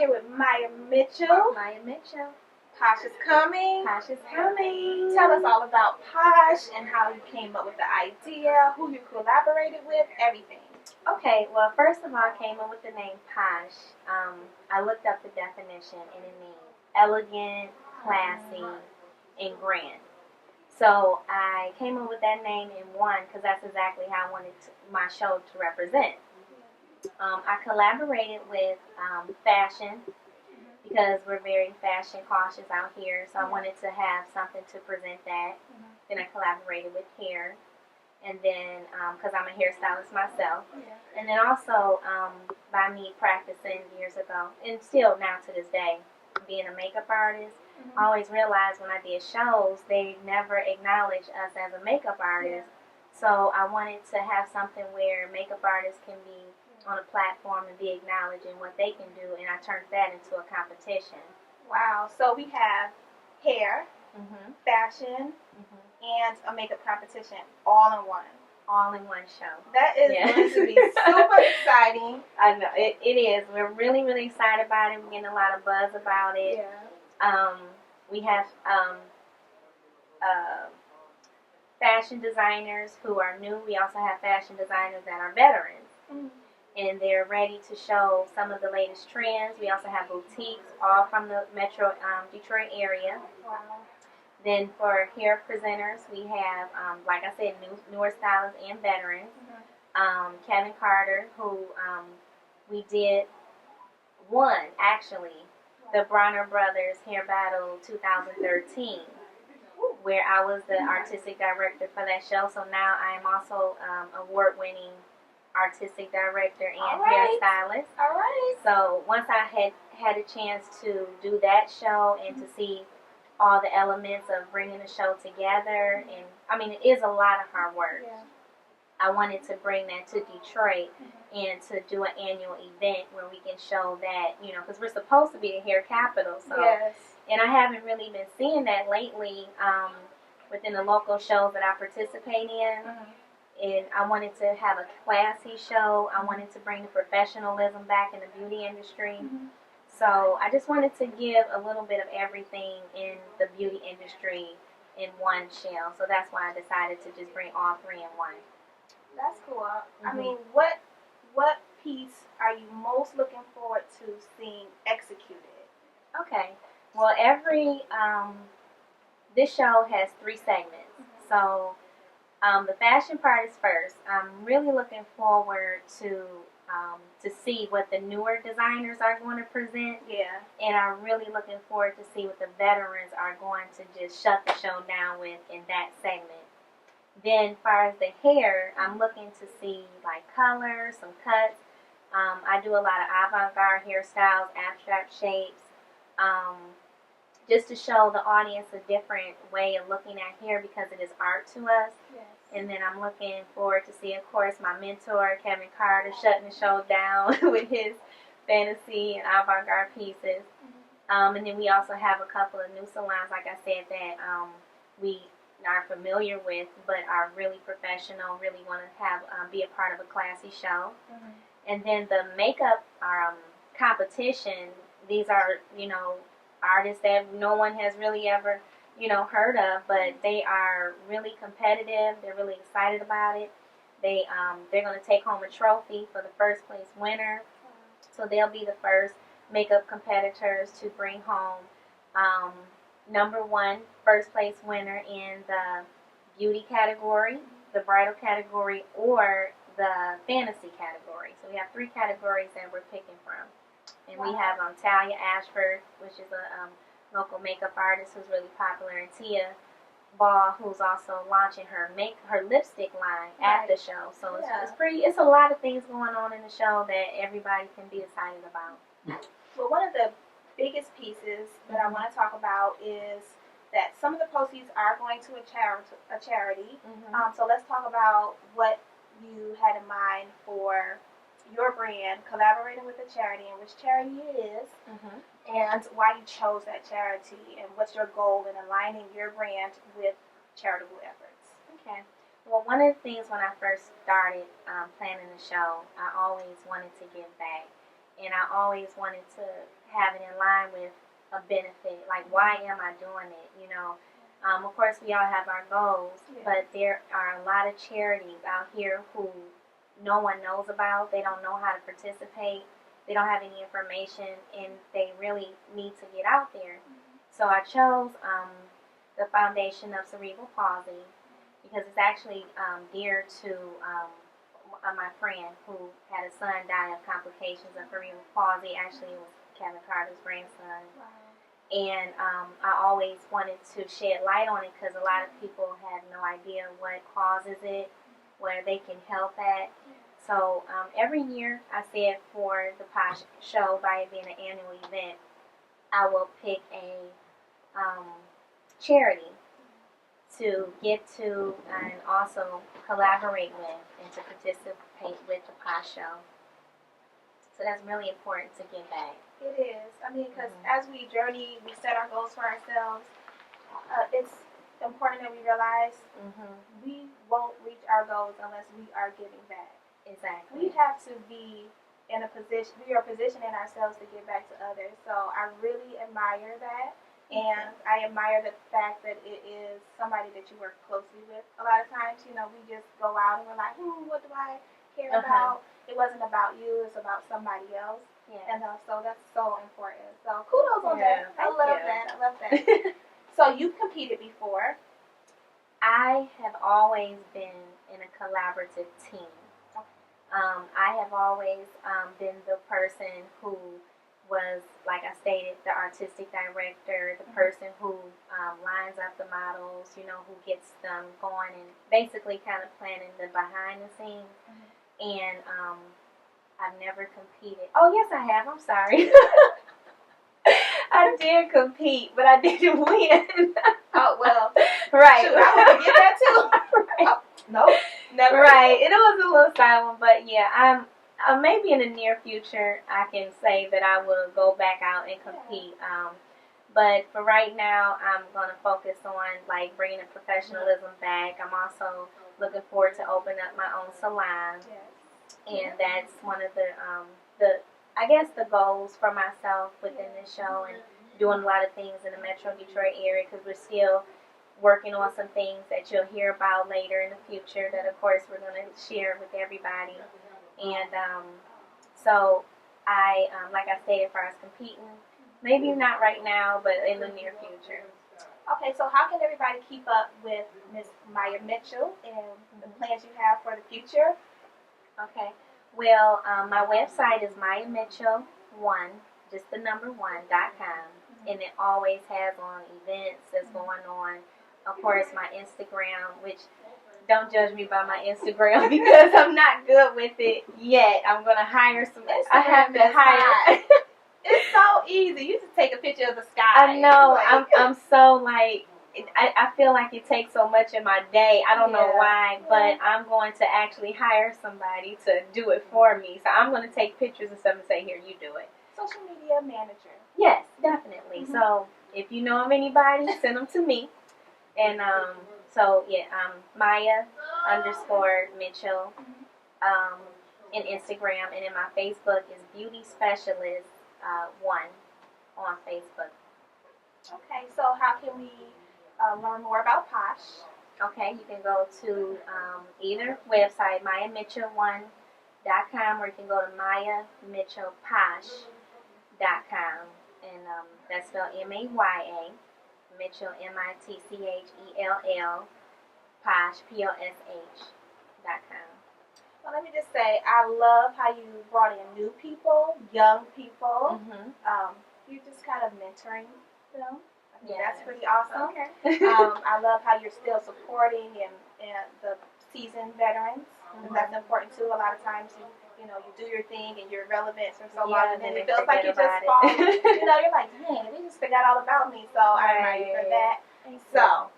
here with Maya Mitchell. Maya Mitchell. POSH is coming. POSH is coming. Tell us all about POSH and how you came up with the idea, who you collaborated with, everything. Okay, well, first of all, I came up with the name POSH. I looked up the definition, and it means elegant, classy, and grand. So I came up with that name in one because that's exactly how I wanted my show to represent. I collaborated with fashion because we're very fashion cautious out here, so I wanted to have something to present that. Then I collaborated with hair, and then because I'm a hairstylist myself, and then also by me practicing years ago, and still now to this day, being a makeup artist, I always realized when I did shows, they never acknowledged us as a makeup artist. So I wanted to have something where makeup artists can be on a platform and be acknowledged in what they can do, and I turned that into a competition. Wow, so we have hair, fashion, and a makeup competition all in one. All in one show. That is going to be super exciting. I know, it is. We're really, really excited about it. We're getting a lot of buzz about it. We have fashion designers who are new. We also have fashion designers that are veterans. And they're ready to show some of the latest trends. We also have boutiques, all from the metro Detroit area. Wow. Then for hair presenters, we have, like I said, newer stylists and veterans. Kevin Carter, who we did actually, the Bronner Brothers Hair Battle 2013, where I was the artistic director for that show. So now I am also award-winning artistic director and hairstylist. All right. So once I had a chance to do that show and to see all the elements of bringing the show together, and I mean, it is a lot of hard work. I wanted to bring that to Detroit and to do an annual event where we can show that, you know, because we're supposed to be the hair capital. So, and I haven't really been seeing that lately within the local shows that I participate in. And I wanted to have a classy show. I wanted to bring the professionalism back in the beauty industry. So I just wanted to give a little bit of everything in the beauty industry in one show. So that's why I decided to just bring all three in one. That's cool. I mean, what piece are you most looking forward to seeing executed? Okay. Well, this show has 3 segments. So the fashion part is first. I'm really looking forward to see what the newer designers are going to present. And I'm really looking forward to see what the veterans are going to just shut the show down with in that segment. Then, as far as the hair, I'm looking to see like color, some cuts. I do a lot of avant-garde hairstyles, abstract shapes, just to show the audience a different way of looking at hair because it is art to us. And then I'm looking forward to see, of course, my mentor, Kevin Carter, shutting the show down with his fantasy and avant-garde pieces. And then we also have a couple of new salons, like I said, that we are familiar with, but are really professional, really want to have be a part of a classy show. And then the makeup competition, these are, you know, artists that no one has really ever, you know, heard of, but they are really competitive. They're really excited about it. They're going to take home a trophy for the first place winner. So they'll be the first makeup competitors to bring home number 1 first place winner in the beauty category, the bridal category, or the fantasy category. So we have 3 categories that we're picking from. And we have Talia Ashford, which is a local makeup artist who's really popular, and Tia Ball, who's also launching her lipstick line at the show. So it's a lot of things going on in the show that everybody can be excited about. Well, one of the biggest pieces that I want to talk about is that some of the proceeds are going to a charity. So let's talk about what you had in mind for your brand collaborating with a charity, and which charity it is, and why you chose that charity, and what's your goal in aligning your brand with charitable efforts. Okay. Well, one of the things when I first started planning the show, I always wanted to give back, and I always wanted to have it in line with a benefit. Like, why am I doing it? You know, of course, we all have our goals, but there are a lot of charities out here who no one knows about. They don't know how to participate. They don't have any information, and they really need to get out there. So I chose the Foundation of Cerebral Palsy because it's actually dear to my friend who had a son die of complications of cerebral palsy. Actually, it was Kevin Carter's grandson. Wow. And I always wanted to shed light on it because a lot of people have no idea what causes it, where they can help at. So every year, I said for the POSH show, by it being an annual event, I will pick a charity to give to and also collaborate with and to participate with the POSH show. So that's really important to give back. It is. I mean, because as we journey, we set our goals for ourselves. It's important that we realize we won't reach our goals unless we are giving back. Exactly. We have to be in a position. We are positioning ourselves to give back to others. So I really admire that, and I admire the fact that it is somebody that you work closely with. A lot of times, you know, we just go out and we're like, what do I care about? It wasn't about you. It's about somebody else. Yeah. And so that's so important. So kudos on that. I love that. So you've competed before. I have always been in a collaborative team. I have always been the person who was, like I stated, the artistic director, the person who lines up the models, you know, who gets them going and basically kind of planning the behind the scenes. And I've never competed. Oh, yes, I have. I'm sorry. I did compete, but I didn't win. Oh, well. Right. Shoot, I want to get that too. Right. Oh, no, never. Right. It was a little side one, but yeah, maybe in the near future I can say that I will go back out and compete. But for right now, I'm going to focus on like bringing the professionalism back. I'm also looking forward to opening up my own salon. And that's one of the I guess the goals for myself within this show, and doing a lot of things in the Metro Detroit area because we're still working on some things that you'll hear about later in the future that of course we're going to share with everybody. And so I, like I stated, as far as competing, maybe not right now, but in the near future. Okay, so how can everybody keep up with Miss Maya Mitchell and the plans you have for the future? Okay. Well, my website is MayaMitchell1, just the number 1.com, and it always has on events that's going on. Of course, my Instagram, which don't judge me by my Instagram because I'm not good with it yet. I'm gonna hire some. I have to hire. It's so easy. You just take a picture of the sky. I know. I'm so like. I feel like it takes so much of my day. I don't know why, but I'm going to actually hire somebody to do it for me. So I'm going to take pictures and stuff and say, here, you do it. Social media manager. Yes, definitely. So if you know of anybody, send them to me. And Maya_Mitchell in Instagram. And then my Facebook is Beauty Specialist 1 on Facebook. Okay, so how can we learn more about POSH? Okay, you can go to either website, MayaMitchell1.com, or you can go to MayaMitchellPosh.com, and that's spelled M-A-Y-A, Mitchell, M-I-T-C-H-E-L-L, Posh, P-O-S-H.com. Well, let me just say, I love how you brought in new people, young people. You're just kind of mentoring them. That's pretty awesome. Okay. I love how you're still supporting and the seasoned veterans. That's important too. A lot of times you do your thing and you're relevant for so long, and then it feels like you just fall. You're like, dang, they just forgot all about me. So I admire you for that. So,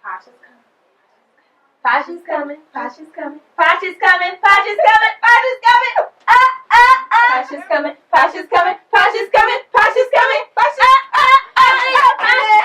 POSH is coming. POSH is coming. POSH is coming. POSH is coming. POSH is coming. POSH is coming. POSH is coming. POSH is coming. POSH is coming. POSH is coming. POSH is coming.